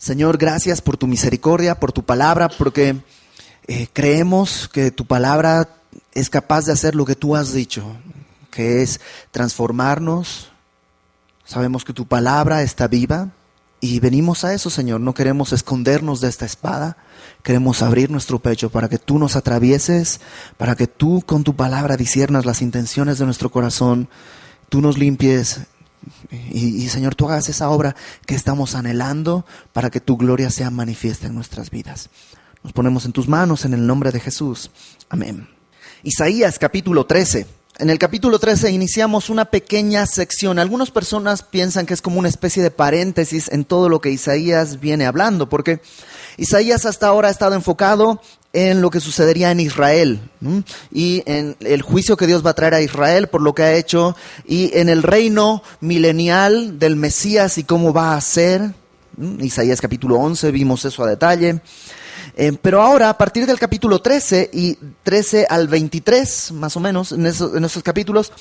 Señor, gracias por tu misericordia, por tu palabra, porque creemos que tu palabra es capaz de hacer lo que tú has dicho, que es transformarnos. Sabemos que tu palabra está viva y venimos a eso, Señor. No queremos escondernos de esta espada, queremos abrir nuestro pecho para que tú nos atravieses, para que tú con tu palabra disciernas las intenciones de nuestro corazón, tú nos limpies. Y Señor, tú hagas esa obra que estamos anhelando para que tu gloria sea manifiesta en nuestras vidas. Nos ponemos en tus manos en el nombre de Jesús. Amén. Isaías capítulo 13. En el capítulo 13 iniciamos una pequeña sección. Algunas personas piensan que es como una especie de paréntesis en todo lo que Isaías viene hablando, porque Isaías hasta ahora ha estado enfocado en lo que sucedería en Israel, y en el juicio que Dios va a traer a Israel por lo que ha hecho, y en el reino milenial del Mesías y cómo va a ser. Isaías capítulo 11 vimos eso a detalle. Pero ahora, a partir del capítulo 13 y 13 al 23, más o menos, en esos capítulos,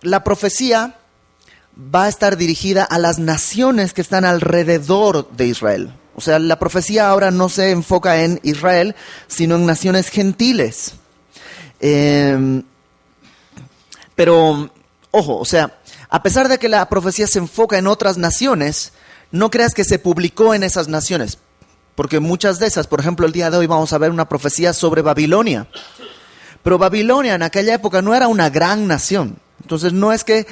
la profecía va a estar dirigida a las naciones que están alrededor de Israel. O sea, la profecía ahora no se enfoca en Israel, sino en naciones gentiles. Pero, ojo, o sea, a pesar de que la profecía se enfoca en otras naciones, no creas que se publicó en esas naciones. Porque muchas de esas, por ejemplo, el día de hoy vamos a ver una profecía sobre Babilonia. Pero Babilonia en aquella época no era una gran nación. Entonces no es que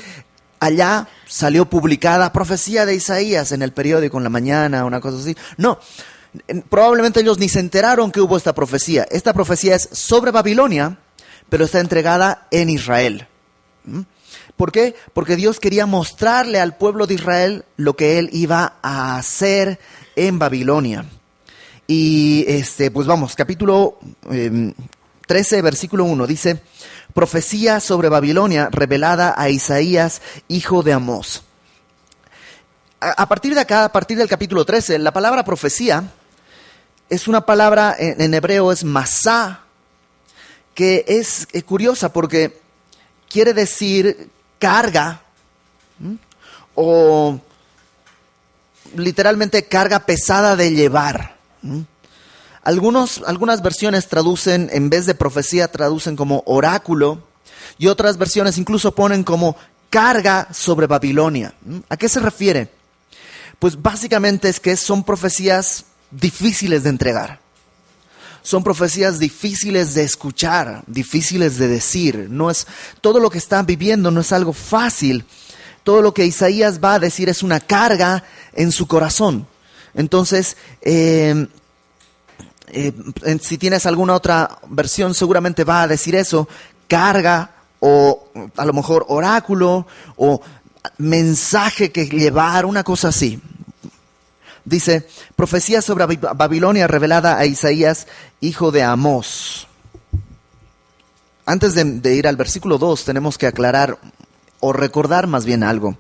allá salió publicada profecía de Isaías en el periódico en la mañana, una cosa así. No, probablemente ellos ni se enteraron que hubo esta profecía. Esta profecía es sobre Babilonia, pero está entregada en Israel. ¿Por qué? Porque Dios quería mostrarle al pueblo de Israel lo que Él iba a hacer en Babilonia. Y pues vamos, capítulo 13, versículo 1, dice: profecía sobre Babilonia revelada a Isaías, hijo de Amós. A partir de acá, a partir del capítulo 13, la palabra profecía es una palabra, en hebreo es masá, que es curiosa porque quiere decir carga, o literalmente carga pesada de llevar. Algunas versiones traducen, en vez de profecía, traducen como oráculo, y otras versiones incluso ponen como carga sobre Babilonia. ¿A qué se refiere? Pues básicamente es que son profecías difíciles de entregar. Son profecías difíciles de escuchar, difíciles de decir. No es, todo lo que están viviendo no es algo fácil. Todo lo que Isaías va a decir es una carga en su corazón. Entonces, si tienes alguna otra versión, seguramente va a decir eso, carga, o a lo mejor oráculo, o mensaje que llevar, una cosa así. Dice, profecía sobre Babilonia revelada a Isaías, hijo de Amós. Antes de ir al versículo 2, tenemos que aclarar, o recordar más bien algo.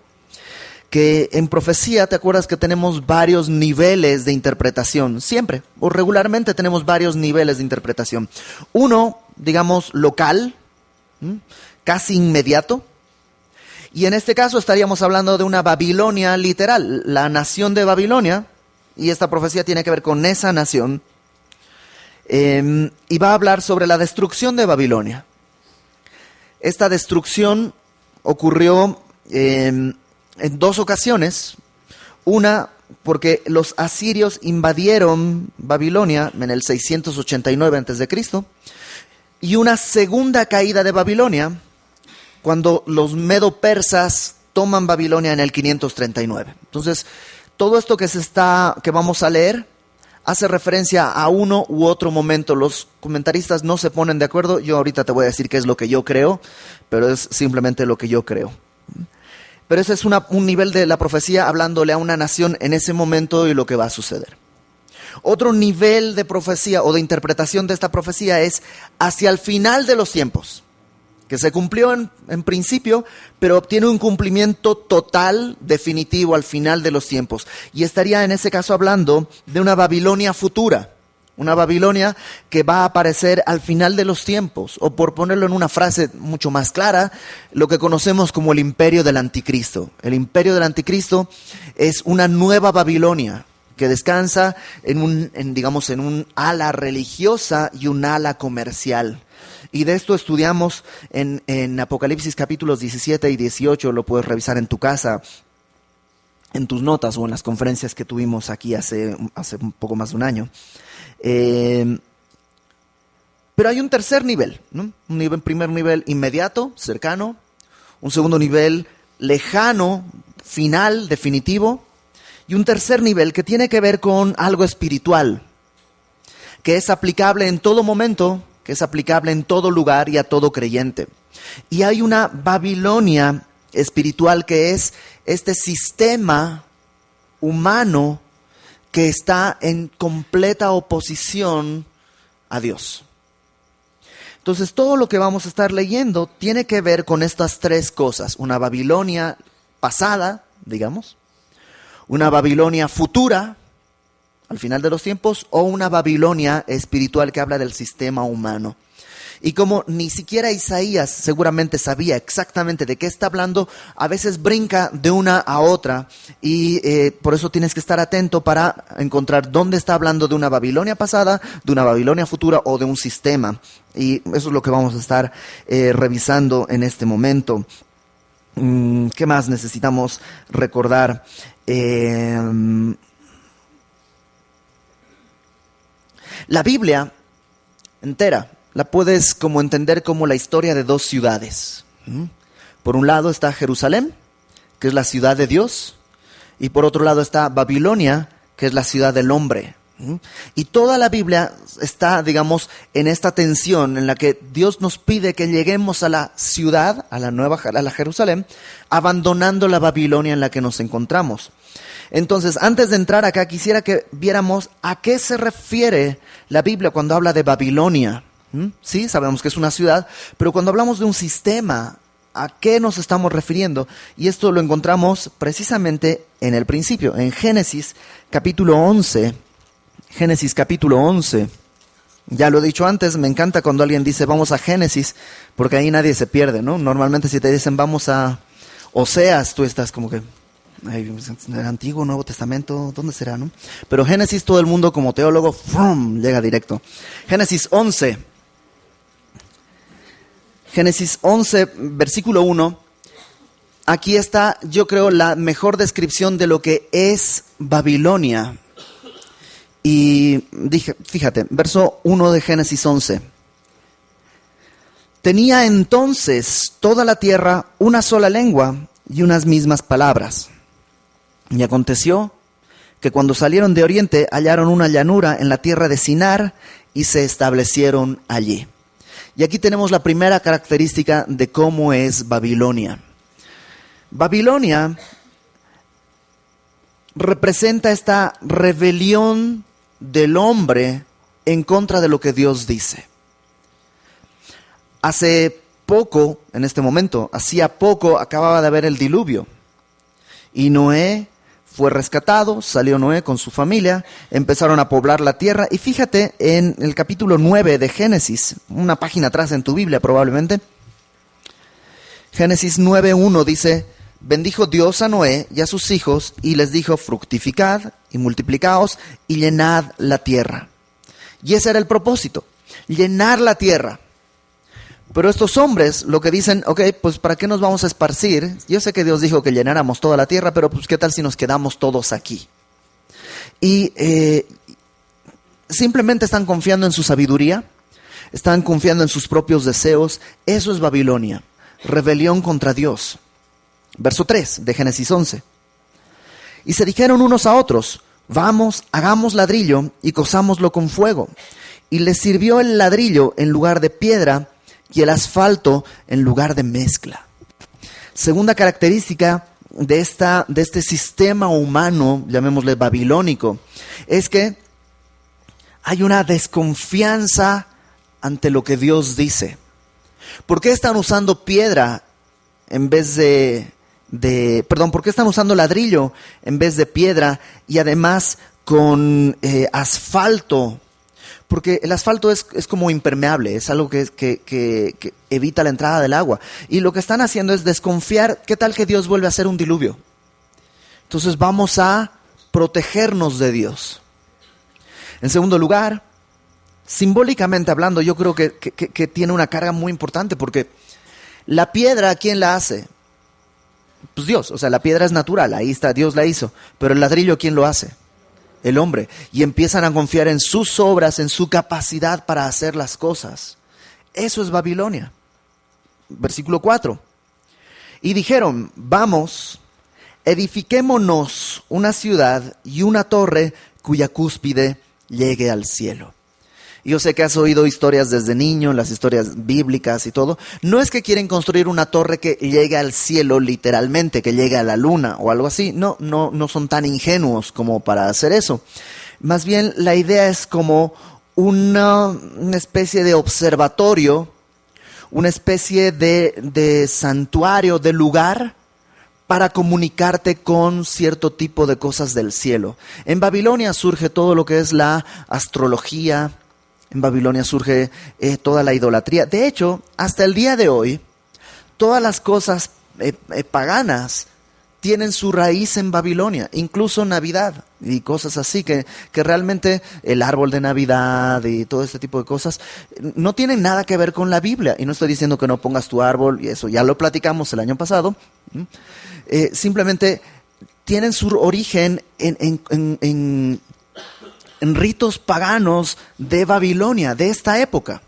Que en profecía, ¿te acuerdas que tenemos varios niveles de interpretación? Siempre, o regularmente tenemos varios niveles de interpretación. Uno, digamos, local, casi inmediato. Y en este caso estaríamos hablando de una Babilonia literal, la nación de Babilonia. Y esta profecía tiene que ver con esa nación. Y va a hablar sobre la destrucción de Babilonia. Esta destrucción ocurrió en dos ocasiones. Una, porque los asirios invadieron Babilonia en el 689 a.C. Y una segunda caída de Babilonia, cuando los medo-persas toman Babilonia en el 539. Entonces, todo esto que vamos a leer hace referencia a uno u otro momento. Los comentaristas no se ponen de acuerdo. Yo ahorita te voy a decir qué es lo que yo creo, pero es simplemente lo que yo creo. Pero ese es un nivel de la profecía hablándole a una nación en ese momento y lo que va a suceder. Otro nivel de profecía o de interpretación de esta profecía es hacia el final de los tiempos, que se cumplió en principio, pero obtiene un cumplimiento total, definitivo al final de los tiempos. Y estaría en ese caso hablando de una Babilonia futura, una Babilonia que va a aparecer al final de los tiempos, o por ponerlo en una frase mucho más clara, lo que conocemos como el imperio del anticristo. El imperio del anticristo es una nueva Babilonia que descansa en un ala religiosa y un ala comercial. Y de esto estudiamos en Apocalipsis capítulos 17 y 18, lo puedes revisar en tu casa, en tus notas o en las conferencias que tuvimos aquí hace un poco más de un año. Pero hay un tercer nivel, ¿no? Primer nivel inmediato, cercano. Un segundo nivel lejano, final, definitivo. Y un tercer nivel que tiene que ver con algo espiritual, que es aplicable en todo momento, que es aplicable en todo lugar y a todo creyente. Y hay una Babilonia espiritual que es este sistema humano que está en completa oposición a Dios. Entonces, todo lo que vamos a estar leyendo tiene que ver con estas tres cosas. Una Babilonia pasada, digamos, una Babilonia futura, al final de los tiempos, o una Babilonia espiritual que habla del sistema humano. Y como ni siquiera Isaías seguramente sabía exactamente de qué está hablando, a veces brinca de una a otra y por eso tienes que estar atento para encontrar dónde está hablando de una Babilonia pasada, de una Babilonia futura o de un sistema. Y eso es lo que vamos a estar revisando en este momento. ¿Qué más necesitamos recordar? La Biblia entera la puedes como entender como la historia de dos ciudades. Por un lado está Jerusalén, que es la ciudad de Dios, y por otro lado está Babilonia, que es la ciudad del hombre. Y toda la Biblia está, digamos, en esta tensión en la que Dios nos pide que lleguemos a la ciudad, a la Jerusalén, abandonando la Babilonia en la que nos encontramos. Entonces, antes de entrar acá, quisiera que viéramos a qué se refiere la Biblia cuando habla de Babilonia. Sí, sabemos que es una ciudad, pero cuando hablamos de un sistema, ¿a qué nos estamos refiriendo? Y esto lo encontramos precisamente en el principio, en Génesis capítulo 11. Génesis capítulo 11. Ya lo he dicho antes, me encanta cuando alguien dice vamos a Génesis, porque ahí nadie se pierde, ¿no? Normalmente si te dicen vamos a Oseas, tú estás como que, el Antiguo, Nuevo Testamento, ¿dónde será, no? Pero Génesis, todo el mundo como teólogo, ¡frum!, llega directo. Génesis 11. Génesis 11, versículo 1. Aquí está, yo creo, la mejor descripción de lo que es Babilonia. Y fíjate, verso 1 de Génesis 11. Tenía entonces toda la tierra una sola lengua y unas mismas palabras. Y aconteció que cuando salieron de oriente hallaron una llanura en la tierra de Sinar y se establecieron allí. Y aquí tenemos la primera característica de cómo es Babilonia. Babilonia representa esta rebelión del hombre en contra de lo que Dios dice. Hacía poco acababa de haber el diluvio. Y Noé fue rescatado, salió Noé con su familia, empezaron a poblar la tierra. Y fíjate en el capítulo 9 de Génesis, una página atrás en tu Biblia probablemente. Génesis 9:1 dice: bendijo Dios a Noé y a sus hijos y les dijo: fructificad y multiplicaos y llenad la tierra. Y ese era el propósito, llenar la tierra. Pero estos hombres lo que dicen, pues ¿para qué nos vamos a esparcir? Yo sé que Dios dijo que llenáramos toda la tierra, pero pues ¿qué tal si nos quedamos todos aquí? Y simplemente están confiando en su sabiduría, están confiando en sus propios deseos. Eso es Babilonia, rebelión contra Dios. Verso 3 de Génesis 11. Y se dijeron unos a otros: vamos, hagamos ladrillo y cozámoslo con fuego. Y les sirvió el ladrillo en lugar de piedra y el asfalto en lugar de mezcla. Segunda característica de este sistema humano, llamémosle babilónico, es que hay una desconfianza ante lo que Dios dice. ¿Por qué están usando piedra en vez ¿por qué están usando ladrillo en vez de piedra y además con asfalto? Porque el asfalto es como impermeable, es algo que evita la entrada del agua. Y lo que están haciendo es desconfiar, ¿qué tal que Dios vuelve a hacer un diluvio? Entonces vamos a protegernos de Dios. En segundo lugar, simbólicamente hablando, yo creo que tiene una carga muy importante, porque la piedra, ¿quién la hace? Pues Dios. O sea, la piedra es natural, ahí está, Dios la hizo. Pero el ladrillo, ¿quién lo hace? El hombre. Y empiezan a confiar en sus obras, en su capacidad para hacer las cosas. Eso es Babilonia. Versículo 4. Y dijeron, vamos, edifiquémonos una ciudad y una torre cuya cúspide llegue al cielo. Yo sé que has oído historias desde niño, las historias bíblicas y todo. No es que quieren construir una torre que llegue al cielo literalmente, que llegue a la luna o algo así. No son tan ingenuos como para hacer eso. Más bien la idea es como una especie de observatorio, una especie de santuario, de lugar para comunicarte con cierto tipo de cosas del cielo. En Babilonia surge todo lo que es la astrología. En Babilonia surge toda la idolatría. De hecho, hasta el día de hoy, todas las cosas paganas tienen su raíz en Babilonia, incluso Navidad y cosas así, que realmente el árbol de Navidad y todo este tipo de cosas no tienen nada que ver con la Biblia. Y no estoy diciendo que no pongas tu árbol, y eso ya lo platicamos el año pasado. Simplemente tienen su origen en ritos paganos de Babilonia, de esta época.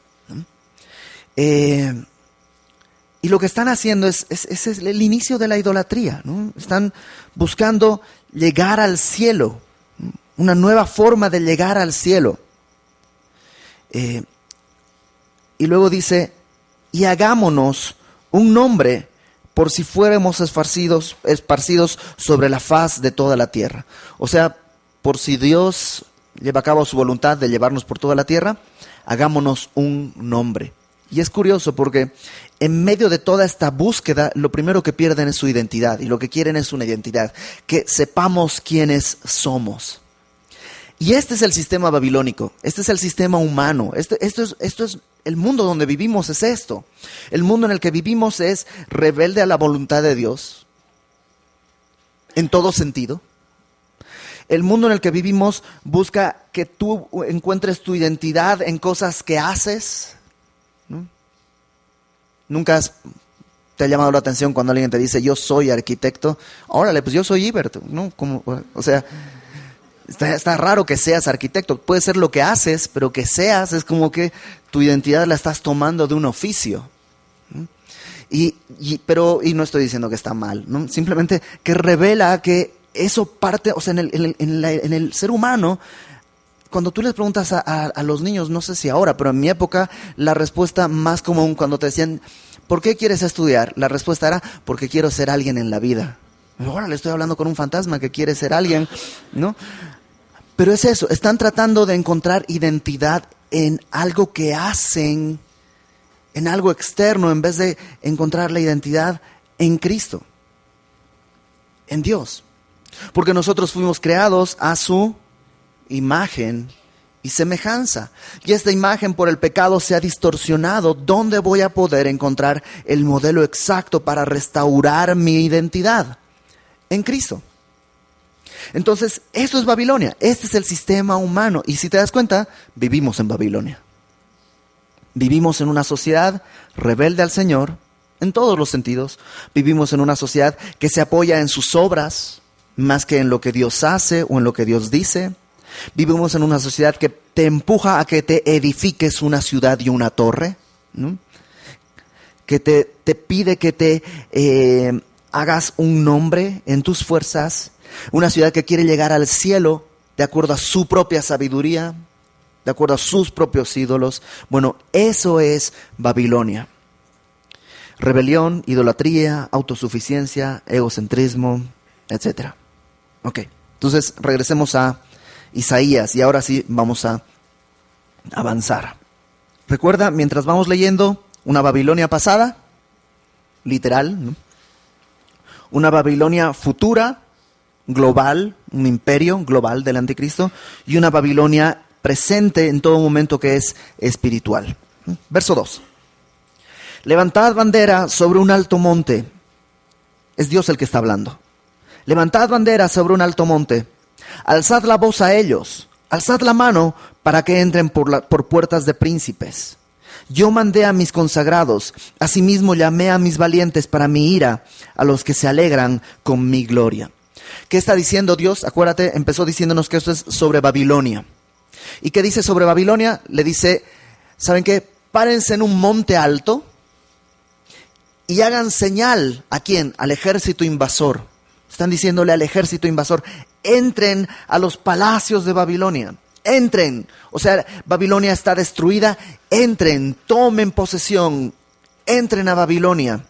Y lo que están haciendo es el inicio de la idolatría, ¿no? Están buscando llegar al cielo, una nueva forma de llegar al cielo. Y luego dice, y hagámonos un nombre por si fuéramos esparcidos sobre la faz de toda la tierra. O sea, por si Dios lleva a cabo su voluntad de llevarnos por toda la tierra, hagámonos un nombre. Y es curioso porque en medio de toda esta búsqueda, lo primero que pierden es su identidad, y lo que quieren es una identidad, que sepamos quiénes somos. Y este es el sistema babilónico, este es el sistema humano, esto es el mundo donde vivimos, es esto. El mundo en el que vivimos es rebelde a la voluntad de Dios, en todo sentido. El mundo en el que vivimos busca que tú encuentres tu identidad en cosas que haces, ¿no? Nunca te ha llamado la atención cuando alguien te dice, yo soy arquitecto. Órale, pues yo soy Ibert, ¿no? O sea, está raro que seas arquitecto. Puede ser lo que haces, pero que seas es como que tu identidad la estás tomando de un oficio, ¿no? Y no estoy diciendo que está mal, ¿no? Simplemente que revela que eso parte, o sea, en el ser humano, cuando tú les preguntas a los niños, no sé si ahora, pero en mi época, la respuesta más común cuando te decían, ¿por qué quieres estudiar? La respuesta era, porque quiero ser alguien en la vida. Ahora le estoy hablando con un fantasma que quiere ser alguien, ¿no? Pero es eso, están tratando de encontrar identidad en algo que hacen, en algo externo, en vez de encontrar la identidad en Cristo, en Dios. Porque nosotros fuimos creados a su imagen y semejanza. Y esta imagen por el pecado se ha distorsionado. ¿Dónde voy a poder encontrar el modelo exacto para restaurar mi identidad? En Cristo. Entonces, eso es Babilonia. Este es el sistema humano. Y si te das cuenta, vivimos en Babilonia. Vivimos en una sociedad rebelde al Señor, en todos los sentidos. Vivimos en una sociedad que se apoya en sus obras, más que en lo que Dios hace o en lo que Dios dice. Vivimos en una sociedad que te empuja a que te edifiques una ciudad y una torre, ¿no? Que te pide que te hagas un nombre en tus fuerzas. Una ciudad que quiere llegar al cielo de acuerdo a su propia sabiduría, de acuerdo a sus propios ídolos. Bueno, eso es Babilonia. Rebelión, idolatría, autosuficiencia, egocentrismo, etc. Ok, entonces regresemos a Isaías y ahora sí vamos a avanzar. Recuerda, mientras vamos leyendo, una Babilonia pasada, literal, ¿no? Una Babilonia futura, global, un imperio global del anticristo, y una Babilonia presente en todo momento que es espiritual. Verso 2. Levantad bandera sobre un alto monte. Es Dios el que está hablando. Levantad bandera sobre un alto monte. Alzad la voz a ellos, alzad la mano para que entren por puertas de príncipes. Yo mandé a mis consagrados, asimismo llamé a mis valientes para mi ira, a los que se alegran con mi gloria. ¿Qué está diciendo Dios? Acuérdate, empezó diciéndonos que esto es sobre Babilonia. ¿Y qué dice sobre Babilonia? Le dice, ¿saben qué? Párense en un monte alto y hagan señal, ¿a quién? Al ejército invasor. Están diciéndole al ejército invasor, entren a los palacios de Babilonia. Entren, o sea, Babilonia está destruida, entren, tomen posesión, entren a Babilonia.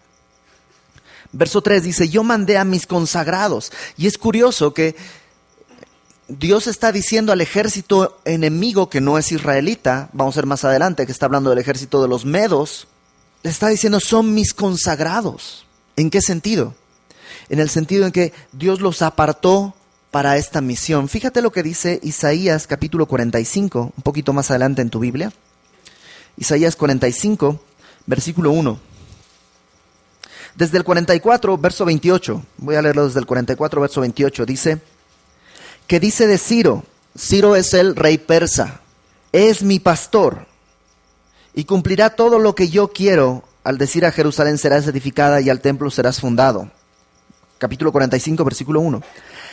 Verso 3 dice, yo mandé a mis consagrados. Y es curioso que Dios está diciendo al ejército enemigo que no es israelita, vamos a ver más adelante que está hablando del ejército de los medos, le está diciendo son mis consagrados. ¿En qué sentido? En el sentido en que Dios los apartó para esta misión. Fíjate lo que dice Isaías capítulo 45, un poquito más adelante en tu Biblia. Isaías 45, versículo 1. Desde el 44, verso 28, voy a leerlo desde el 44, verso 28, dice, que dice de Ciro, Ciro es el rey persa, es mi pastor, y cumplirá todo lo que yo quiero, al decir a Jerusalén serás edificada y al templo serás fundado. Capítulo 45, versículo 1.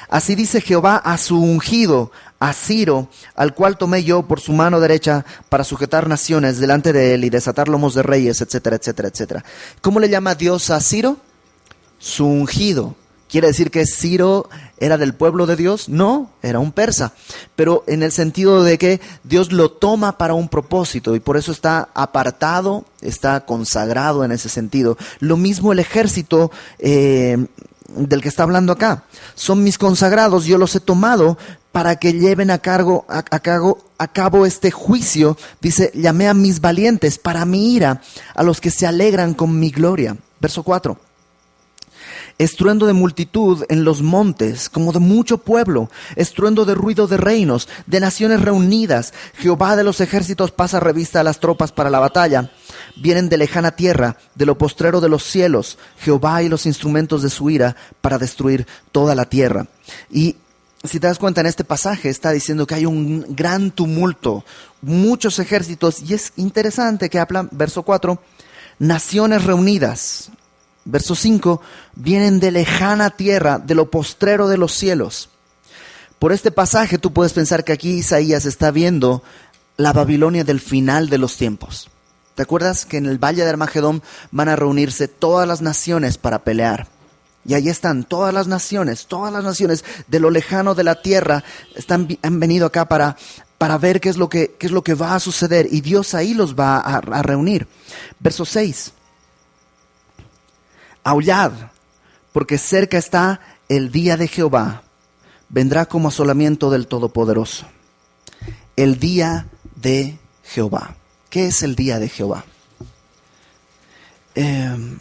Así dice Jehová a su ungido, a Ciro, al cual tomé yo por su mano derecha para sujetar naciones delante de él y desatar lomos de reyes, etcétera, etcétera, etcétera. ¿Cómo le llama Dios a Ciro? Su ungido. ¿Quiere decir que Ciro era del pueblo de Dios? No, era un persa. Pero en el sentido de que Dios lo toma para un propósito y por eso está apartado, está consagrado en ese sentido. Lo mismo el ejército del que está hablando acá. Son mis consagrados, yo los he tomado para que lleven a cabo este juicio. Dice, llamé a mis valientes para mi ira, a los que se alegran con mi gloria. Verso 4. Estruendo de multitud en los montes, como de mucho pueblo, estruendo de ruido de reinos, de naciones reunidas. Jehová de los ejércitos pasa revista a las tropas para la batalla. Vienen de lejana tierra, de lo postrero de los cielos, Jehová y los instrumentos de su ira para destruir toda la tierra. Y si te das cuenta en este pasaje está diciendo que hay un gran tumulto, muchos ejércitos, y es interesante que habla, verso 4, naciones reunidas. Verso 5, vienen de lejana tierra, de lo postrero de los cielos. Por este pasaje tú puedes pensar que aquí Isaías está viendo la Babilonia del final de los tiempos. ¿Te acuerdas que en el valle de Armagedón van a reunirse todas las naciones para pelear? Y ahí están todas las naciones de lo lejano de la tierra han venido acá para ver qué es lo que va a suceder, y Dios ahí los va a reunir. Verso 6. Aullad, porque cerca está el día de Jehová, vendrá como asolamiento del Todopoderoso. El día de Jehová. ¿Qué es el día de Jehová? En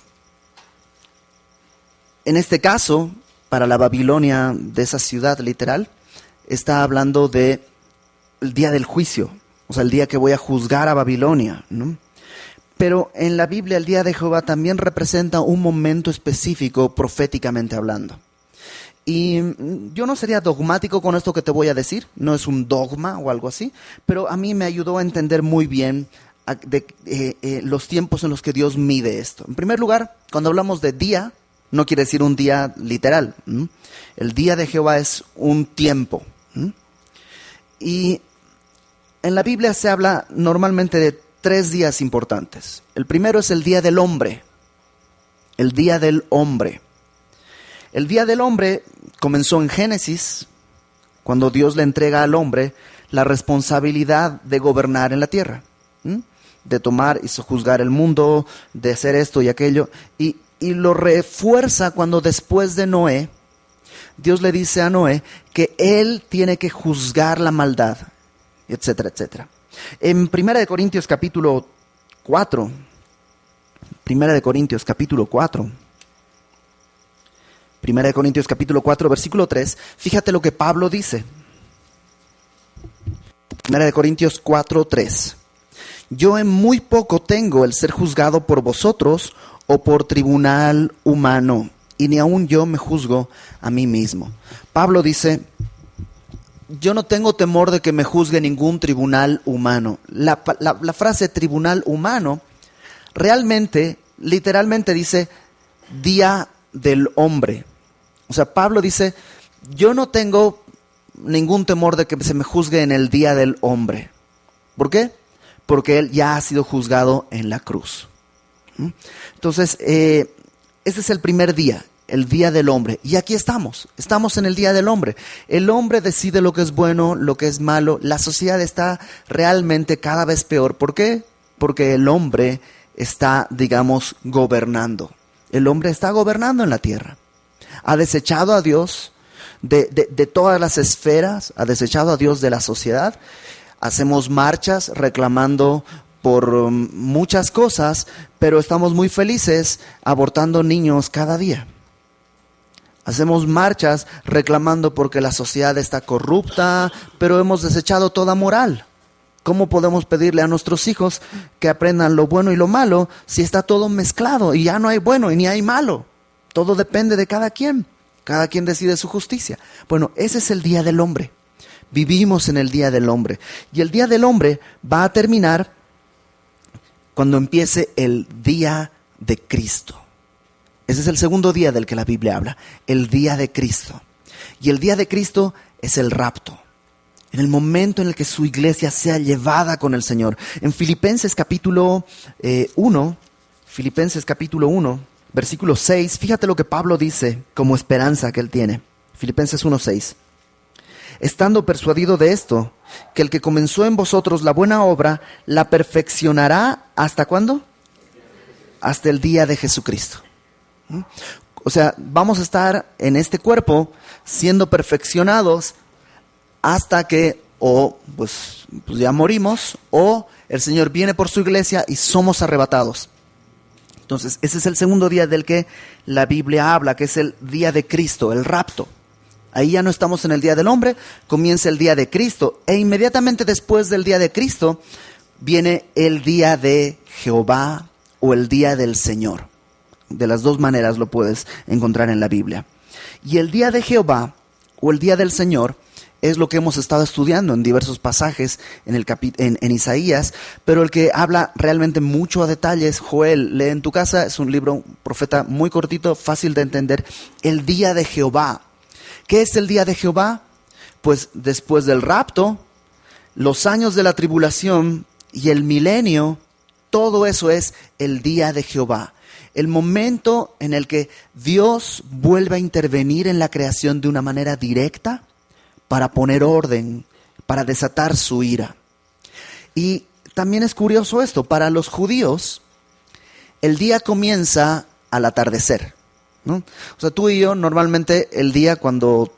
este caso, para la Babilonia de esa ciudad literal, está hablando de el día del juicio, o sea, el día que voy a juzgar a Babilonia, ¿no? Pero en la Biblia el día de Jehová también representa un momento específico proféticamente hablando. Y yo no sería dogmático con esto que te voy a decir, no es un dogma o algo así, pero a mí me ayudó a entender muy bien los tiempos en los que Dios mide esto. En primer lugar, cuando hablamos de día, no quiere decir un día literal. El día de Jehová es un tiempo. Y en la Biblia se habla normalmente de 3 días importantes. El primero es el día del hombre. El día del hombre. El día del hombre comenzó en Génesis, cuando Dios le entrega al hombre la responsabilidad de gobernar en la tierra, de tomar y sojuzgar el mundo, de hacer esto y aquello, y lo refuerza cuando después de Noé, Dios le dice a Noé que él tiene que juzgar la maldad, etcétera, etcétera. En 1 Corintios capítulo 4, 1 Corintios capítulo 4, versículo 3, fíjate lo que Pablo dice. 1 Corintios 4, 3. Yo en muy poco tengo el ser juzgado por vosotros o por tribunal humano, y ni aun yo me juzgo a mí mismo. Pablo dice, yo no tengo temor de que me juzgue ningún tribunal humano. La frase tribunal humano realmente, literalmente dice día del hombre. O sea, Pablo dice, yo no tengo ningún temor de que se me juzgue en el día del hombre. ¿Por qué? Porque él ya ha sido juzgado en la cruz. Entonces, ese es el primer día, el día del hombre. Y aquí estamos en el día del hombre. El hombre decide lo que es bueno, lo que es malo. La sociedad está realmente cada vez peor. ¿Por qué? Porque el hombre está, digamos, gobernando. El hombre está gobernando en la tierra. Ha desechado a Dios de todas las esferas, ha desechado a Dios de la sociedad. Hacemos marchas reclamando por muchas cosas, pero estamos muy felices abortando niños cada día. Hacemos marchas reclamando porque la sociedad está corrupta, pero hemos desechado toda moral. ¿Cómo podemos pedirle a nuestros hijos que aprendan lo bueno y lo malo si está todo mezclado y ya no hay bueno y ni hay malo? Todo depende de cada quien. Cada quien decide su justicia. Bueno, ese es el día del hombre. Vivimos en el día del hombre. Y el día del hombre va a terminar cuando empiece el día de Cristo. Ese es el segundo día del que la Biblia habla, el día de Cristo. Y el día de Cristo es el rapto, en el momento en el que su iglesia sea llevada con el Señor. En Filipenses capítulo 1, versículo 6, fíjate lo que Pablo dice como esperanza que él tiene. Filipenses 1:6. Estando persuadido de esto, que el que comenzó en vosotros la buena obra, la perfeccionará, ¿hasta cuándo? Hasta el día de Jesucristo. O sea, vamos a estar en este cuerpo siendo perfeccionados hasta que pues ya morimos, o el Señor viene por su iglesia y somos arrebatados. Entonces, ese es el segundo día del que la Biblia habla, que es el día de Cristo, el rapto. Ahí ya no estamos en el día del hombre, comienza el día de Cristo. E inmediatamente después del día de Cristo viene el día de Jehová o el día del Señor. De las dos maneras lo puedes encontrar en la Biblia. Y el día de Jehová o el día del Señor es lo que hemos estado estudiando en diversos pasajes en Isaías, pero el que habla realmente mucho a detalles, Joel, lee en tu casa, es un libro, un profeta muy cortito, fácil de entender, el día de Jehová. ¿Qué es el día de Jehová? Pues después del rapto, los años de la tribulación y el milenio, todo eso es el día de Jehová. El momento en el que Dios vuelve a intervenir en la creación de una manera directa para poner orden, para desatar su ira. Y también es curioso esto, para los judíos, el día comienza al atardecer, ¿no? O sea, tú y yo normalmente el día cuando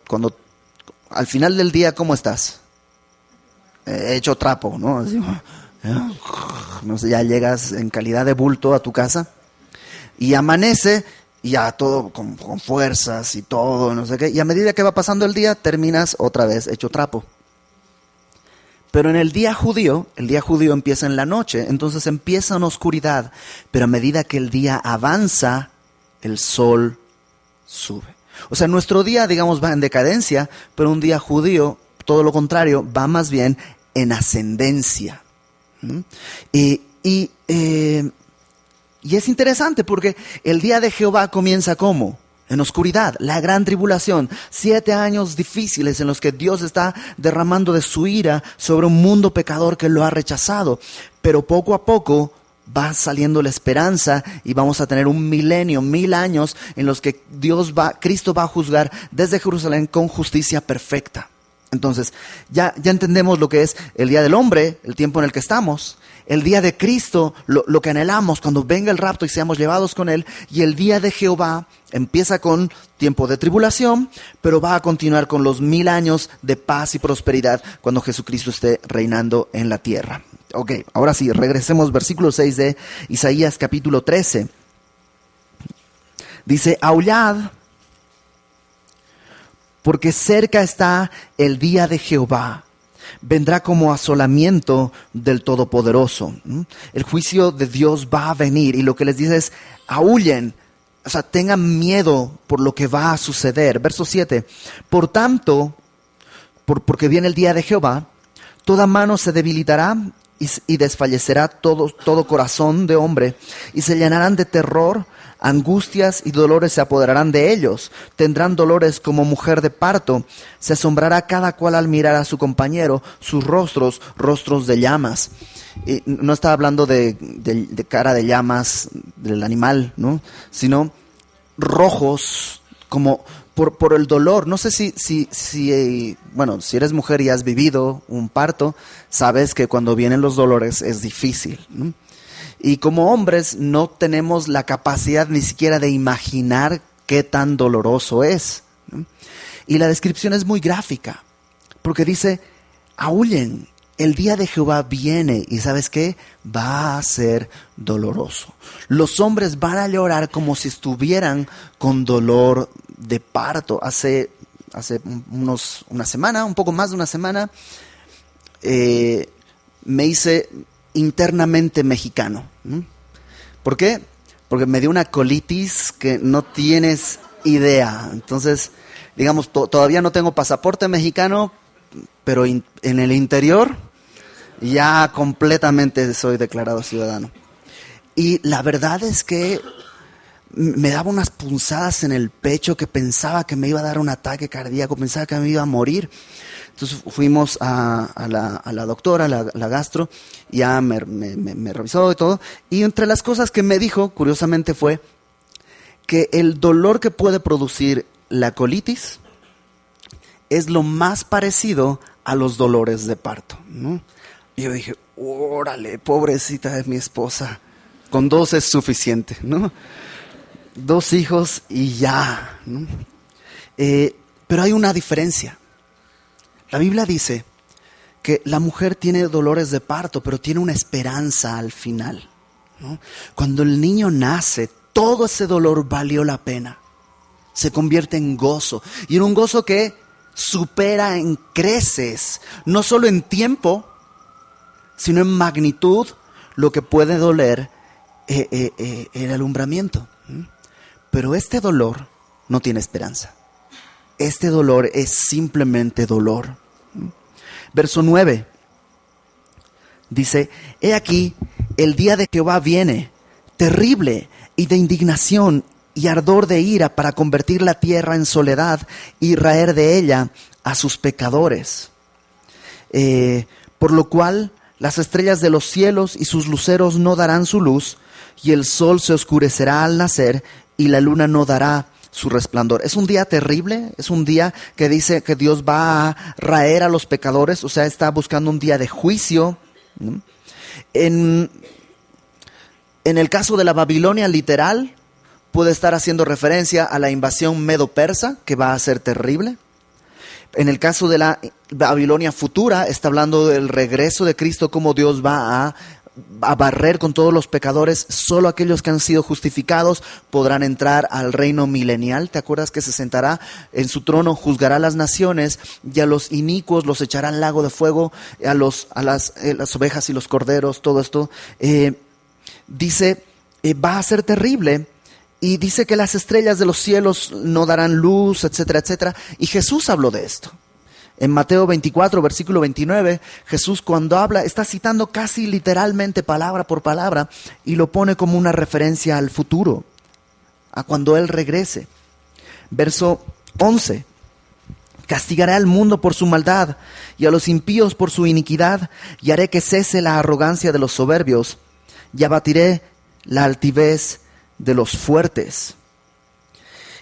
al final del día, ¿cómo estás? Hecho trapo, ¿no? Así, no sé, ya llegas en calidad de bulto a tu casa y amanece y ya todo con fuerzas y todo, no sé qué, y a medida que va pasando el día terminas otra vez hecho trapo. Pero en el día judío empieza en la noche, entonces empieza en oscuridad, pero a medida que el día avanza, el sol sube. O sea, nuestro día, digamos, va en decadencia, pero un día judío, todo lo contrario, va más bien en ascendencia. Y es interesante porque el día de Jehová comienza ¿cómo? En oscuridad, la gran tribulación, 7 años difíciles en los que Dios está derramando de su ira sobre un mundo pecador que lo ha rechazado. Pero poco a poco va saliendo la esperanza y vamos a tener un milenio, 1000 años en los que Cristo va a juzgar desde Jerusalén con justicia perfecta. Entonces, ya entendemos lo que es el día del hombre, el tiempo en el que estamos. El día de Cristo, lo que anhelamos cuando venga el rapto y seamos llevados con Él. Y el día de Jehová empieza con tiempo de tribulación, pero va a continuar con los 1000 años de paz y prosperidad cuando Jesucristo esté reinando en la tierra. Ok, ahora sí, regresemos versículo 6 de Isaías capítulo 13. Dice, aullad, porque cerca está el día de Jehová. Vendrá como asolamiento del Todopoderoso. El juicio de Dios va a venir y lo que les dice es, aúllen, o sea, tengan miedo por lo que va a suceder. Verso 7, por tanto, porque viene el día de Jehová, toda mano se debilitará y desfallecerá todo corazón de hombre, y se llenarán de terror, angustias y dolores se apoderarán de ellos. Tendrán dolores como mujer de parto. Se asombrará cada cual al mirar a su compañero, sus rostros de llamas. Y no está hablando de cara de llamas del animal, ¿no? Sino rojos como por el dolor. No sé si eres mujer y has vivido un parto, sabes que cuando vienen los dolores es difícil, ¿no? Y como hombres no tenemos la capacidad ni siquiera de imaginar qué tan doloroso es, ¿no? Y la descripción es muy gráfica, porque dice, aúllen, el día de Jehová viene, y ¿sabes qué? Va a ser doloroso. Los hombres van a llorar como si estuvieran con dolor de parto. Hace una semana, un poco más de una semana, me hice internamente mexicano. ¿Por qué? Porque me dio una colitis que no tienes idea. Entonces, digamos, todavía no tengo pasaporte mexicano, pero en el interior ya completamente soy declarado ciudadano. Y la verdad es que me daba unas punzadas en el pecho que pensaba que me iba a dar un ataque cardíaco, pensaba que me iba a morir. Entonces fuimos a la doctora, la gastro, y ya me revisó y todo. Y entre las cosas que me dijo, curiosamente, fue que el dolor que puede producir la colitis es lo más parecido a los dolores de parto, ¿no? Y yo dije, órale, pobrecita de mi esposa, con 2 es suficiente, ¿no? 2 hijos y ya, ¿no? Pero hay una diferencia. La Biblia dice que la mujer tiene dolores de parto, pero tiene una esperanza al final, ¿no? Cuando el niño nace, todo ese dolor valió la pena. Se convierte en gozo, y en un gozo que supera en creces, no solo en tiempo, sino en magnitud, lo que puede doler el alumbramiento. Pero este dolor no tiene esperanza. Este dolor es simplemente dolor. Verso 9 dice, he aquí, el día de Jehová viene, terrible y de indignación y ardor de ira, para convertir la tierra en soledad y raer de ella a sus pecadores. Por lo cual las estrellas de los cielos y sus luceros no darán su luz, y el sol se oscurecerá al nacer, y la luna no dará su resplandor. Es un día terrible, es un día que dice que Dios va a raer a los pecadores, o sea, está buscando un día de juicio, ¿no? En el caso de la Babilonia literal, puede estar haciendo referencia a la invasión medo-persa, que va a ser terrible. En el caso de la Babilonia futura, está hablando del regreso de Cristo, como Dios va a barrer con todos los pecadores. Solo aquellos que han sido justificados podrán entrar al reino milenial. ¿Te acuerdas que se sentará en su trono, juzgará a las naciones, y a los inicuos los echará al lago de fuego, a las ovejas y los corderos? Todo esto dice, va a ser terrible. Y dice que las estrellas de los cielos no darán luz, etcétera, etcétera. Y Jesús habló de esto. En Mateo 24, versículo 29, Jesús, cuando habla, está citando casi literalmente palabra por palabra, y lo pone como una referencia al futuro, a cuando Él regrese. Verso 11, castigaré al mundo por su maldad, y a los impíos por su iniquidad, y haré que cese la arrogancia de los soberbios, y abatiré la altivez de los fuertes.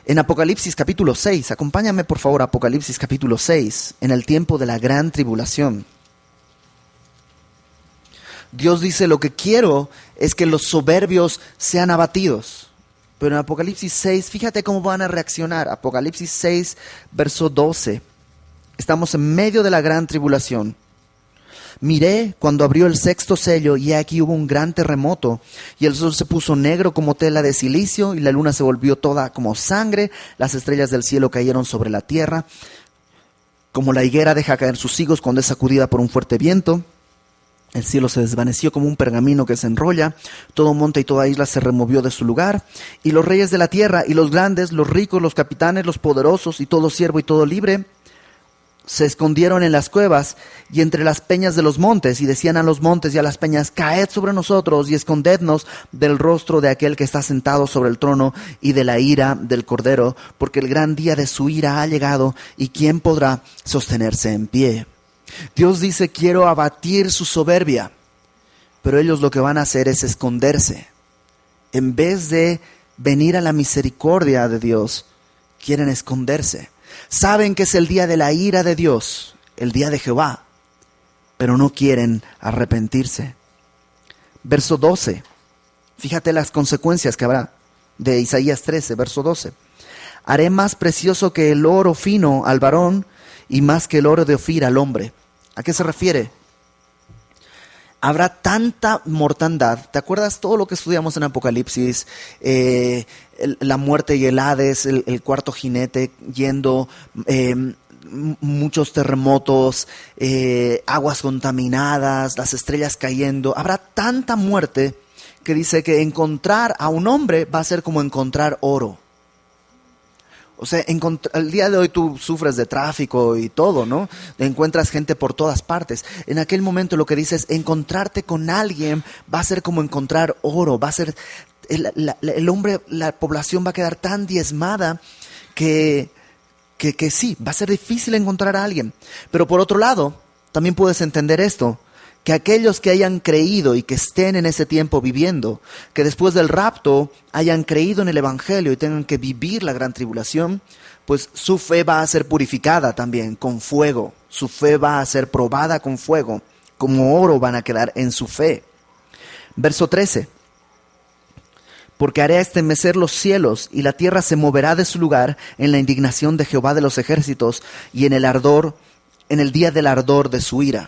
En Apocalipsis capítulo 6, acompáñame por favor a Apocalipsis capítulo 6, en el tiempo de la gran tribulación. Dios dice, lo que quiero es que los soberbios sean abatidos. Pero en Apocalipsis 6, fíjate cómo van a reaccionar. Apocalipsis 6, verso 12. Estamos en medio de la gran tribulación. Miré cuando abrió el 6º sello, y aquí hubo un gran terremoto, y el sol se puso negro como tela de silicio, y la luna se volvió toda como sangre, las estrellas del cielo cayeron sobre la tierra, como la higuera deja caer sus higos cuando es sacudida por un fuerte viento. El cielo se desvaneció como un pergamino que se enrolla, todo monte y toda isla se removió de su lugar, y los reyes de la tierra, y los grandes, los ricos, los capitanes, los poderosos, y todo siervo y todo libre, se escondieron en las cuevas y entre las peñas de los montes, y decían a los montes y a las peñas: caed sobre nosotros y escondednos del rostro de aquel que está sentado sobre el trono y de la ira del Cordero, porque el gran día de su ira ha llegado, y ¿quién podrá sostenerse en pie? Dios dice: quiero abatir su soberbia, pero ellos lo que van a hacer es esconderse. En vez de venir a la misericordia de Dios, quieren esconderse. Saben que es el día de la ira de Dios, el día de Jehová, pero no quieren arrepentirse. Verso 12. Fíjate las consecuencias que habrá de Isaías 13, verso 12. Haré más precioso que el oro fino al varón y más que el oro de Ofir al hombre. ¿A qué se refiere? Habrá tanta mortandad. ¿Te acuerdas todo lo que estudiamos en Apocalipsis? La muerte y el Hades, el cuarto jinete yendo, muchos terremotos, aguas contaminadas, las estrellas cayendo. Habrá tanta muerte que dice que encontrar a un hombre va a ser como encontrar oro. O sea, el día de hoy tú sufres de tráfico y todo, ¿no? Encuentras gente por todas partes. En aquel momento lo que dice es: encontrarte con alguien va a ser como encontrar oro. Va a ser, el hombre, la población va a quedar tan diezmada que sí, va a ser difícil encontrar a alguien. Pero por otro lado, también puedes entender esto: que aquellos que hayan creído y que estén en ese tiempo viviendo, que después del rapto hayan creído en el Evangelio y tengan que vivir la gran tribulación, pues su fe va a ser purificada también con fuego. Su fe va a ser probada con fuego. Como oro van a quedar en su fe. Verso 13. Porque haré estremecer los cielos y la tierra se moverá de su lugar en la indignación de Jehová de los ejércitos y en el día del ardor de su ira.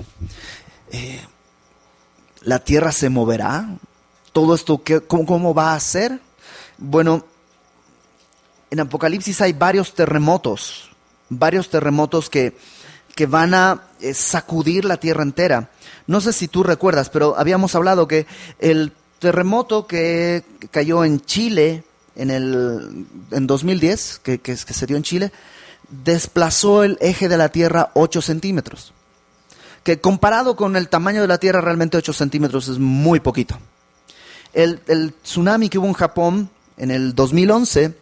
La tierra se moverá. Todo esto, ¿cómo va a ser? Bueno, en Apocalipsis hay varios terremotos que van a sacudir la tierra entera. No sé si tú recuerdas, pero habíamos hablado que el terremoto que cayó en Chile en 2010, que se dio en Chile, desplazó el eje de la tierra 8 centímetros. Que comparado con el tamaño de la Tierra, realmente 8 centímetros es muy poquito. El tsunami que hubo en Japón en el 2011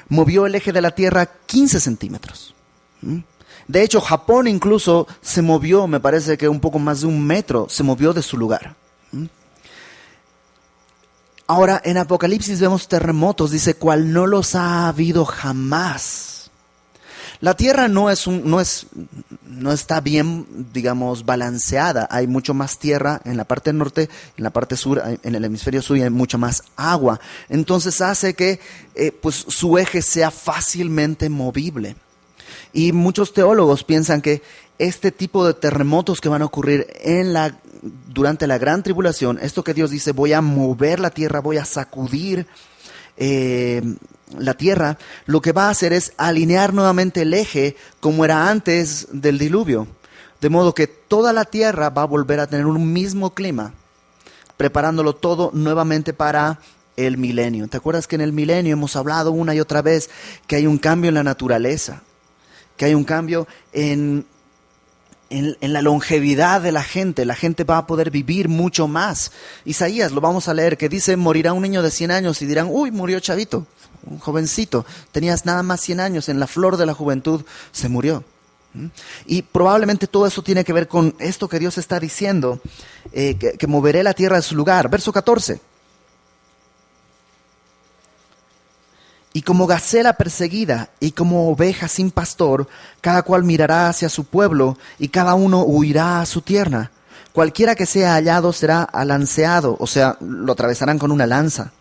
movió el eje de la Tierra 15 centímetros. De hecho, Japón incluso se movió, me parece que un poco más de 1 metro, se movió de su lugar. Ahora, en Apocalipsis vemos terremotos, dice: cual no los ha habido jamás. La tierra no está bien, digamos, balanceada. Hay mucho más tierra en la parte norte, en la parte sur, en el hemisferio sur hay mucha más agua. Entonces hace que pues su eje sea fácilmente movible. Y muchos teólogos piensan que este tipo de terremotos que van a ocurrir durante la gran tribulación, esto que Dios dice: voy a mover la tierra, voy a sacudir la tierra, lo que va a hacer es alinear nuevamente el eje como era antes del diluvio, de modo que toda la tierra va a volver a tener un mismo clima, preparándolo todo nuevamente para el milenio. ¿Te acuerdas que en el milenio hemos hablado una y otra vez que hay un cambio en la naturaleza, que hay un cambio en la longevidad de la gente? La gente va a poder vivir mucho más. Isaías, lo vamos a leer, que dice: morirá un niño de 100 años y dirán: uy, murió chavito, un jovencito, tenías nada más 100 años, en la flor de la juventud se murió. Y probablemente todo eso tiene que ver con esto que Dios está diciendo, que moveré la tierra de su lugar. Verso 14. Y como gacela perseguida y como oveja sin pastor, cada cual mirará hacia su pueblo y cada uno huirá a su tierra. Cualquiera que sea hallado será alanceado, o sea, lo atravesarán con una lanza.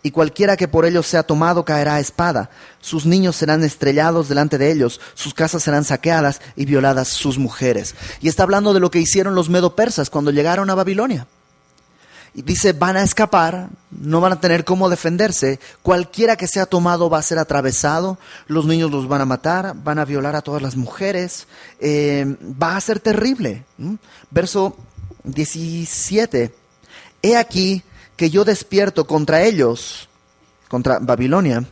Y cualquiera que por ellos sea tomado caerá a espada. Sus niños serán estrellados delante de ellos, sus casas serán saqueadas y violadas sus mujeres. Y está hablando de lo que hicieron los medo-persas cuando llegaron a Babilonia. Y dice: van a escapar, no van a tener cómo defenderse. Cualquiera que sea tomado va a ser atravesado. Los niños los van a matar, van a violar a todas las mujeres. Va a ser terrible. Verso 17. He aquí que yo despierto contra ellos, contra Babilonia,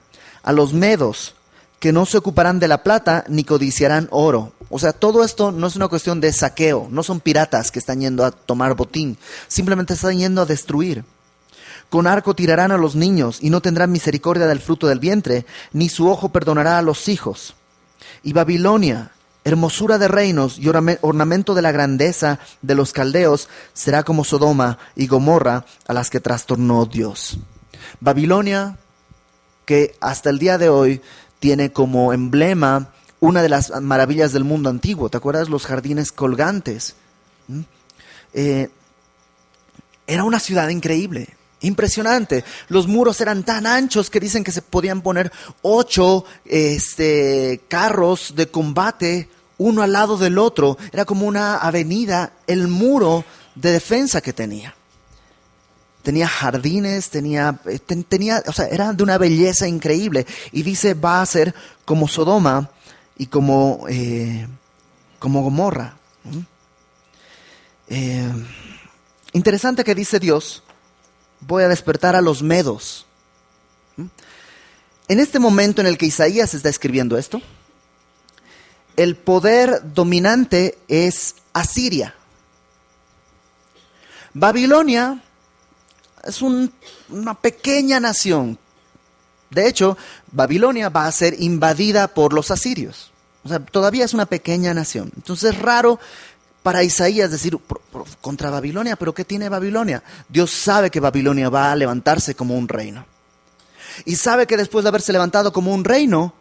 a los medos, que no se ocuparán de la plata ni codiciarán oro. O sea, todo esto no es una cuestión de saqueo, no son piratas que están yendo a tomar botín, simplemente están yendo a destruir. Con arco tirarán a los niños y no tendrán misericordia del fruto del vientre, ni su ojo perdonará a los hijos. Y Babilonia, hermosura de reinos y ornamento de la grandeza de los caldeos, será como Sodoma y Gomorra, a las que trastornó Dios. Babilonia, que hasta el día de hoy tiene como emblema una de las maravillas del mundo antiguo. ¿Te acuerdas? Los jardines colgantes. Era una ciudad increíble, impresionante. Los muros eran tan anchos que dicen que se podían poner 8 carros de combate uno al lado del otro. Era como una avenida, el muro de defensa que tenía. Tenía jardines, o sea, era de una belleza increíble. Y dice, va a ser como Sodoma y como Gomorra. Interesante que dice Dios, voy a despertar a los medos. En este momento en el que Isaías está escribiendo esto, el poder dominante es Asiria. Babilonia es una pequeña nación. De hecho, Babilonia va a ser invadida por los asirios. O sea, todavía es una pequeña nación. Entonces es raro para Isaías decir contra Babilonia, pero ¿qué tiene Babilonia? Dios sabe que Babilonia va a levantarse como un reino. Y sabe que después de haberse levantado como un reino,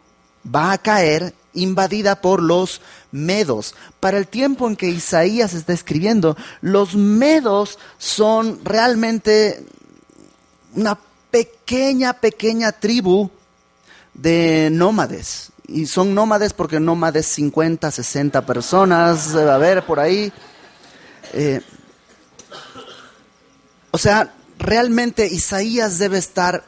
va a caer invadida por los medos. Para el tiempo en que Isaías está escribiendo, los medos son realmente una pequeña tribu de nómades. Y son nómades porque nómades 50, 60 personas, a ver, por ahí. O sea, realmente Isaías debe estar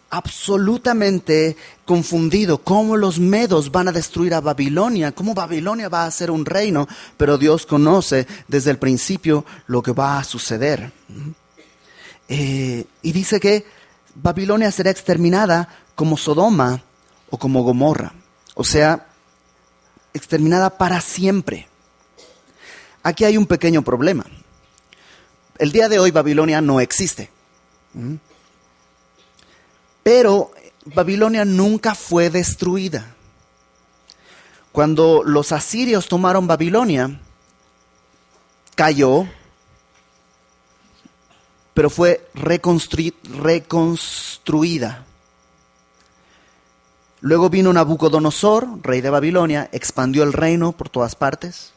absolutamente confundido. ¿Cómo los medos van a destruir a Babilonia? ¿Cómo Babilonia va a ser un reino? Pero Dios conoce desde el principio lo que va a suceder. Y dice que Babilonia será exterminada como Sodoma o como Gomorra. O sea, exterminada para siempre. Aquí hay un pequeño problema. El día de hoy Babilonia no existe. Pero Babilonia nunca fue destruida. Cuando los asirios tomaron Babilonia, cayó, pero fue reconstruida. Luego vino Nabucodonosor, rey de Babilonia, expandió el reino por todas partes,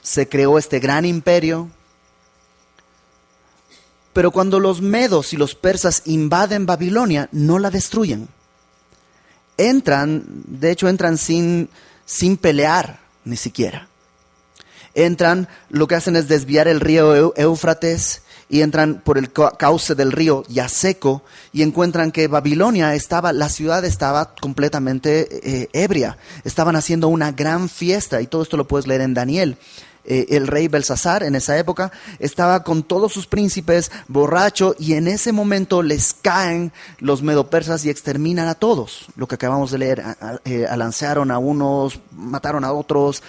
se creó este gran imperio. Pero cuando los medos y los persas invaden Babilonia, no la destruyen. Entran sin pelear ni siquiera. Entran, lo que hacen es desviar el río Éufrates y entran por el cauce del río ya seco y encuentran que Babilonia la ciudad estaba completamente ebria. Estaban haciendo una gran fiesta y todo esto lo puedes leer en Daniel. El rey Belsasar en esa época estaba con todos sus príncipes borracho y en ese momento les caen los medopersas y exterminan a todos. Lo que acabamos de leer, alancearon a unos, mataron a otros.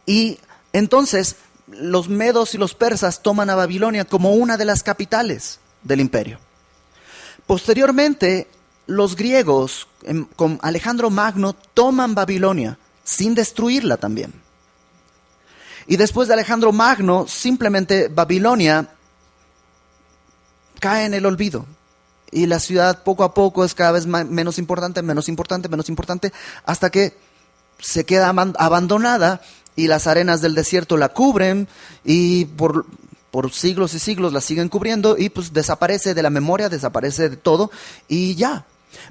Y entonces los medos y los persas toman a Babilonia como una de las capitales del imperio. Posteriormente, los griegos con Alejandro Magno toman Babilonia sin destruirla también. Y después de Alejandro Magno, simplemente Babilonia cae en el olvido. Y la ciudad poco a poco es cada vez menos importante, hasta que se queda abandonada y las arenas del desierto la cubren y por siglos y siglos la siguen cubriendo y pues desaparece de la memoria, desaparece de todo y ya.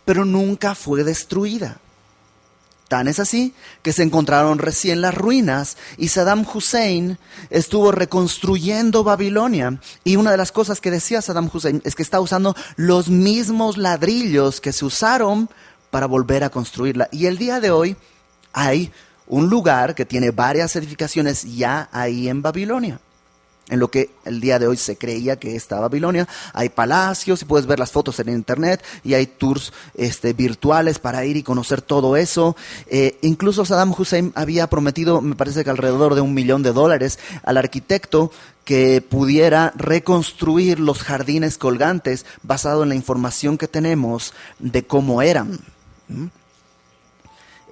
Pero nunca fue destruida. Tan es así que se encontraron recién las ruinas y Saddam Hussein estuvo reconstruyendo Babilonia. Y una de las cosas que decía Saddam Hussein es que está usando los mismos ladrillos que se usaron para volver a construirla. Y el día de hoy hay un lugar que tiene varias edificaciones ya ahí en Babilonia. en lo que el día de hoy se creía que está Babilonia. Hay palacios y puedes ver las fotos en internet y hay tours virtuales para ir y conocer todo eso. Incluso Saddam Hussein había prometido, me parece que alrededor de $1 millón al arquitecto que pudiera reconstruir los jardines colgantes basado en la información que tenemos de cómo eran.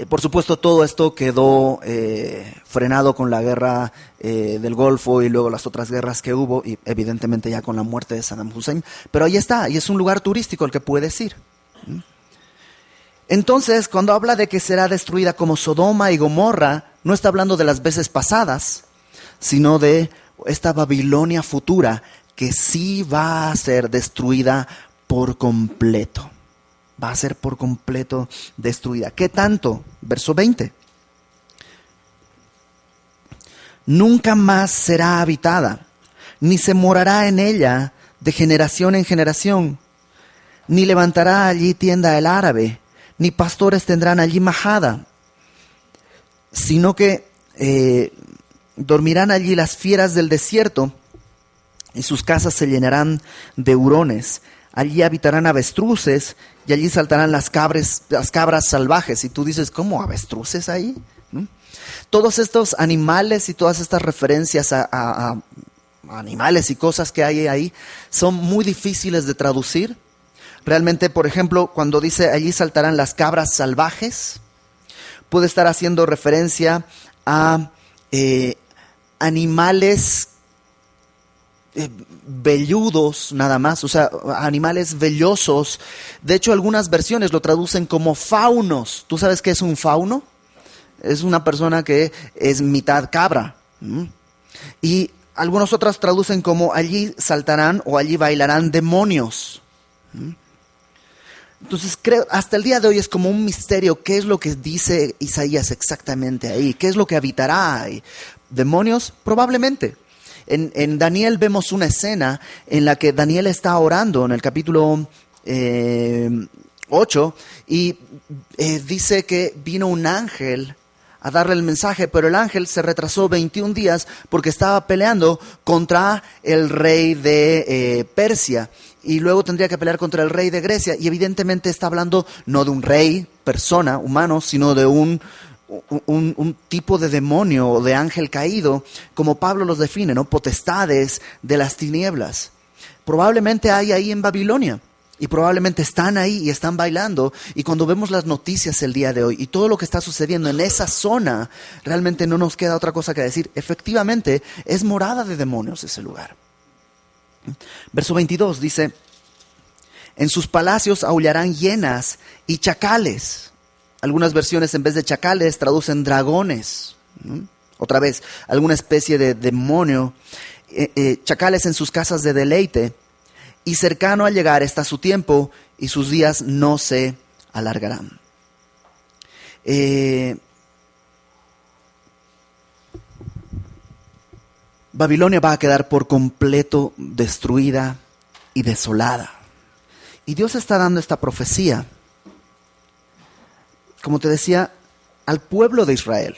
Por supuesto, todo esto quedó frenado con la guerra del Golfo y luego las otras guerras que hubo, y evidentemente ya con la muerte de Saddam Hussein. Pero ahí está, y es un lugar turístico al que puedes ir. Entonces, cuando habla de que será destruida como Sodoma y Gomorra, no está hablando de las veces pasadas, sino de esta Babilonia futura que sí va a ser destruida por completo. Va a ser por completo destruida. ¿Qué tanto? Verso 20. Nunca más será habitada, ni se morará en ella de generación en generación, ni levantará allí tienda el árabe, ni pastores tendrán allí majada, sino que dormirán allí las fieras del desierto, y sus casas se llenarán de hurones. Allí habitarán avestruces y allí saltarán las cabras salvajes. Y tú dices, ¿cómo avestruces ahí? ¿No? Todos estos animales y todas estas referencias a animales y cosas que hay ahí son muy difíciles de traducir. Realmente, por ejemplo, cuando dice allí saltarán las cabras salvajes, puede estar haciendo referencia a animales velludos nada más, o sea, animales vellosos. De hecho, algunas versiones lo traducen como faunos. ¿Tú sabes qué es un fauno? Es una persona que es mitad cabra. Y algunas otras traducen como allí saltarán o allí bailarán demonios. Entonces, creo, hasta el día de hoy es como un misterio qué es lo que dice Isaías exactamente ahí, qué es lo que habitará ahí. ¿Demonios? Probablemente. En Daniel vemos una escena en la que Daniel está orando en el capítulo 8 y dice que vino un ángel a darle el mensaje, pero el ángel se retrasó 21 días porque estaba peleando contra el rey de Persia y luego tendría que pelear contra el rey de Grecia, y evidentemente está hablando no de un rey, persona, humano, sino de un tipo de demonio o de ángel caído, como Pablo los define, ¿no? Potestades de las tinieblas. Probablemente hay ahí en Babilonia, y probablemente están ahí y están bailando, y cuando vemos las noticias el día de hoy y todo lo que está sucediendo en esa zona, realmente no nos queda otra cosa que decir, efectivamente es morada de demonios ese lugar. Verso 22 dice, en sus palacios aullarán hienas y chacales. Algunas versiones en vez de chacales traducen dragones. Otra vez, alguna especie de demonio. Chacales en sus casas de deleite. Y cercano al llegar está su tiempo y sus días no se alargarán. Babilonia va a quedar por completo destruida y desolada. Y Dios está dando esta profecía, como te decía, al pueblo de Israel,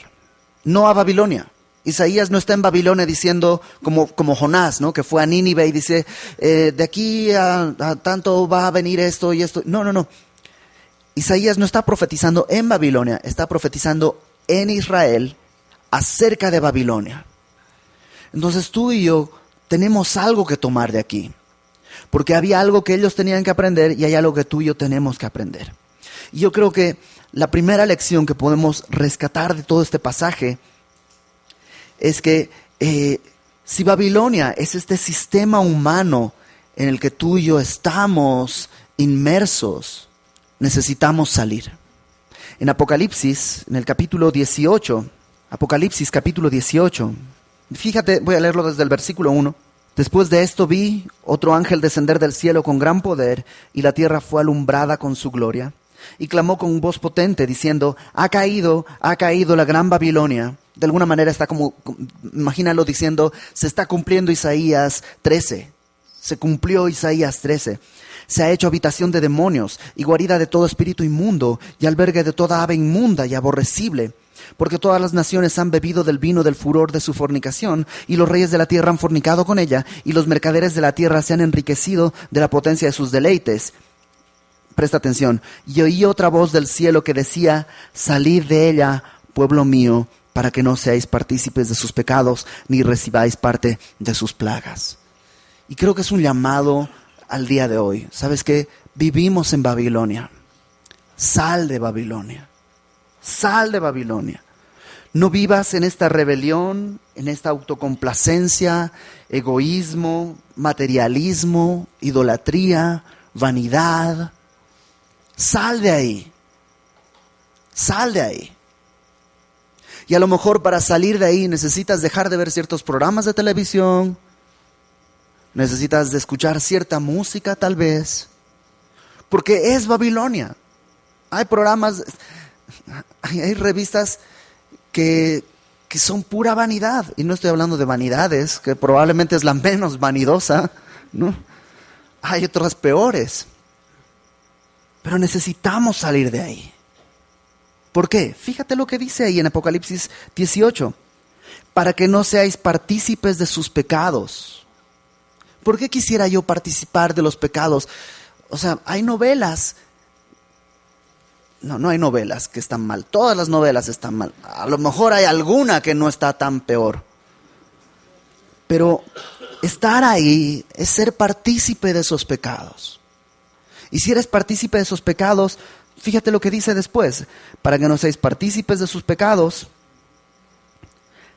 no a Babilonia. Isaías no está en Babilonia diciendo, como Jonás, ¿no? Que fue a Nínive y dice, de aquí a tanto va a venir esto y esto. No. Isaías no está profetizando en Babilonia, está profetizando en Israel acerca de Babilonia. Entonces tú y yo tenemos algo que tomar de aquí, porque había algo que ellos tenían que aprender y hay algo que tú y yo tenemos que aprender. Y yo creo que la primera lección que podemos rescatar de todo este pasaje es que si Babilonia es este sistema humano en el que tú y yo estamos inmersos, necesitamos salir. En Apocalipsis, en el capítulo 18, Apocalipsis capítulo 18, fíjate, voy a leerlo desde el versículo 1. Después de esto vi otro ángel descender del cielo con gran poder, y la tierra fue alumbrada con su gloria. Y clamó con voz potente diciendo, ha caído la gran Babilonia. De alguna manera está como, imagínalo diciendo, se está cumpliendo Isaías 13. Se cumplió Isaías 13. Se ha hecho habitación de demonios y guarida de todo espíritu inmundo y albergue de toda ave inmunda y aborrecible. Porque todas las naciones han bebido del vino del furor de su fornicación, y los reyes de la tierra han fornicado con ella, y los mercaderes de la tierra se han enriquecido de la potencia de sus deleites. Presta atención. Y oí otra voz del cielo que decía: salid de ella, pueblo mío, para que no seáis partícipes de sus pecados, ni recibáis parte de sus plagas. Y creo que es un llamado al día de hoy. ¿Sabes qué? Vivimos en Babilonia. Sal de Babilonia. Sal de Babilonia. No vivas en esta rebelión, en esta autocomplacencia, egoísmo, materialismo, idolatría, vanidad. Sal de ahí. Sal de ahí. Y a lo mejor para salir de ahí necesitas dejar de ver ciertos programas de televisión, necesitas de escuchar cierta música tal vez, porque es Babilonia. Hay programas, hay revistas que son pura vanidad, y no estoy hablando de vanidades, que probablemente es la menos vanidosa, ¿no? Hay otras peores, pero necesitamos salir de ahí. ¿Por qué? Fíjate lo que dice ahí en Apocalipsis 18. Para que no seáis partícipes de sus pecados. ¿Por qué quisiera yo participar de los pecados? O sea, hay novelas. No hay novelas que están mal. Todas las novelas están mal. A lo mejor hay alguna que no está tan peor. Pero estar ahí es ser partícipe de esos pecados. Y si eres partícipe de esos pecados, fíjate lo que dice después: para que no seáis partícipes de sus pecados,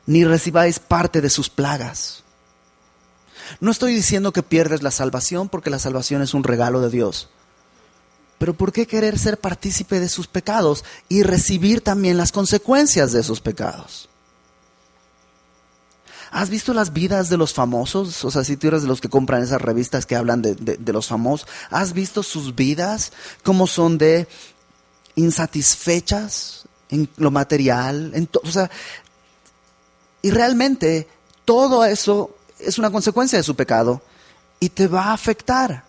ni recibáis parte de sus plagas. No estoy diciendo que pierdes la salvación, porque la salvación es un regalo de Dios. Pero ¿por qué querer ser partícipe de sus pecados y recibir también las consecuencias de esos pecados? ¿Has visto las vidas de los famosos? O sea, si tú eres de los que compran esas revistas que hablan de los famosos, ¿has visto sus vidas? ¿Cómo son de insatisfechas en lo material? O sea, y realmente todo eso es una consecuencia de su pecado y te va a afectar.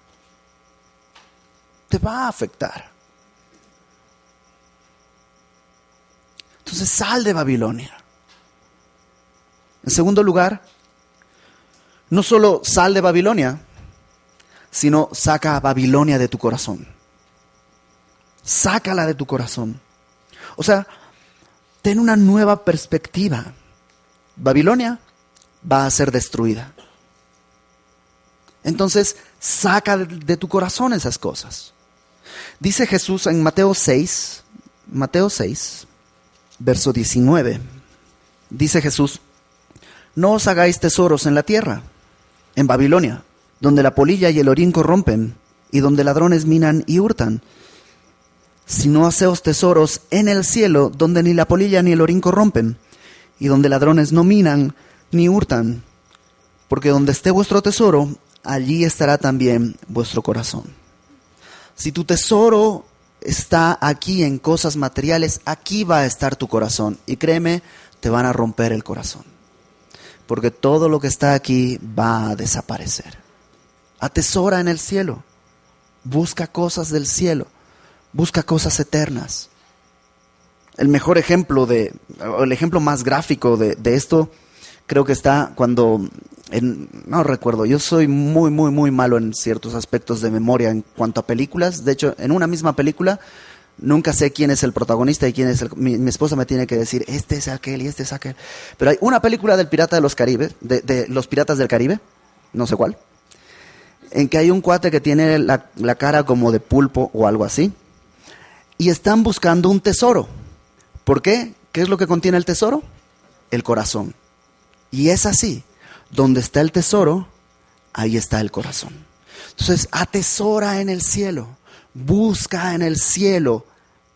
Te va a afectar. Entonces sal de Babilonia. En segundo lugar, no solo sal de Babilonia, sino saca a Babilonia de tu corazón. Sácala de tu corazón. O sea, ten una nueva perspectiva. Babilonia va a ser destruida. Entonces, saca de tu corazón esas cosas. Dice Jesús en Mateo 6, verso 19. Dice Jesús: no os hagáis tesoros en la tierra, en Babilonia, donde la polilla y el orín corrompen, y donde ladrones minan y hurtan. Sino haceos tesoros en el cielo, donde ni la polilla ni el orín corrompen, y donde ladrones no minan ni hurtan. Porque donde esté vuestro tesoro, allí estará también vuestro corazón. Si tu tesoro está aquí en cosas materiales, aquí va a estar tu corazón. Y créeme, te van a romper el corazón. Porque todo lo que está aquí va a desaparecer. Atesora en el cielo. Busca cosas del cielo. Busca cosas eternas. El mejor ejemplo el ejemplo más gráfico de esto, creo que está cuando, no recuerdo, yo soy muy, muy, muy malo en ciertos aspectos de memoria en cuanto a películas. De hecho, en una misma película, nunca sé quién es el protagonista y quién es mi esposa me tiene que decir, este es aquel y este es aquel. Pero hay una película del Pirata de los Caribe, de los Piratas del Caribe, no sé cuál, en que hay un cuate que tiene la cara como de pulpo o algo así, y están buscando un tesoro. ¿Por qué? ¿Qué es lo que contiene el tesoro? El corazón. Y es así, donde está el tesoro, ahí está el corazón. Entonces, atesora en el cielo. Busca en el cielo,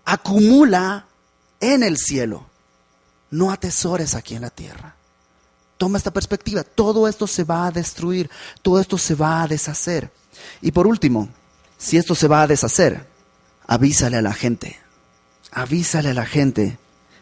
acumula en el cielo, no atesores aquí en la tierra. Toma esta perspectiva, todo esto se va a destruir, todo esto se va a deshacer. Y por último, si esto se va a deshacer, avísale a la gente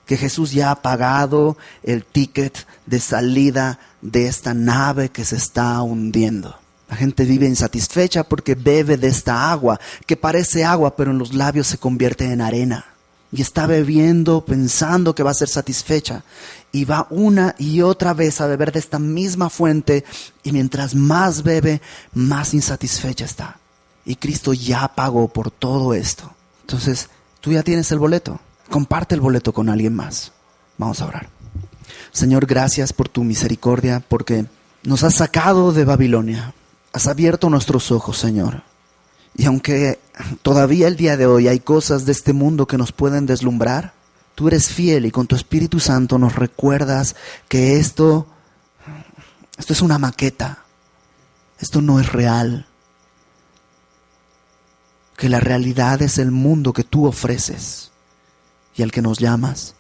que Jesús ya ha pagado el ticket de salida de esta nave que se está hundiendo. La gente vive insatisfecha porque bebe de esta agua, que parece agua, pero en los labios se convierte en arena. y está bebiendo pensando que va a ser satisfecha, y va una y otra vez a beber de esta misma fuente, y mientras más bebe, más insatisfecha está. Y Cristo ya pagó por todo esto. Entonces, tú ya tienes el boleto. Comparte el boleto con alguien más. Vamos a orar. Señor, gracias por tu misericordia, porque nos has sacado de Babilonia. Has abierto nuestros ojos, Señor. Y aunque todavía el día de hoy hay cosas de este mundo que nos pueden deslumbrar, tú eres fiel y con tu Espíritu Santo nos recuerdas que esto es una maqueta. Esto no es real. Que la realidad es el mundo que tú ofreces y al que nos llamas.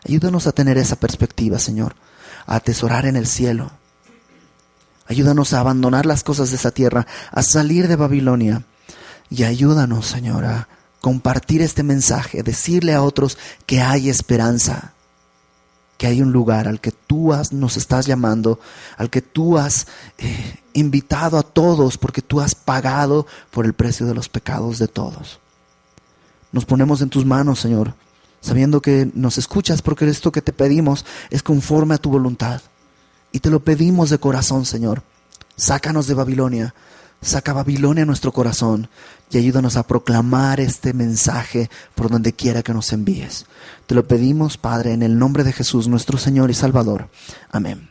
Ayúdanos a tener esa perspectiva, Señor, a atesorar en el cielo. Ayúdanos a abandonar las cosas de esa tierra, a salir de Babilonia. Y ayúdanos, Señor, a compartir este mensaje, decirle a otros que hay esperanza, que hay un lugar al que tú nos estás llamando, al que tú has invitado a todos, porque tú has pagado por el precio de los pecados de todos. Nos ponemos en tus manos, Señor, sabiendo que nos escuchas, porque esto que te pedimos es conforme a tu voluntad. Y te lo pedimos de corazón, Señor. Sácanos de Babilonia. Saca Babilonia a nuestro corazón y ayúdanos a proclamar este mensaje por donde quiera que nos envíes. Te lo pedimos, Padre, en el nombre de Jesús, nuestro Señor y Salvador. Amén.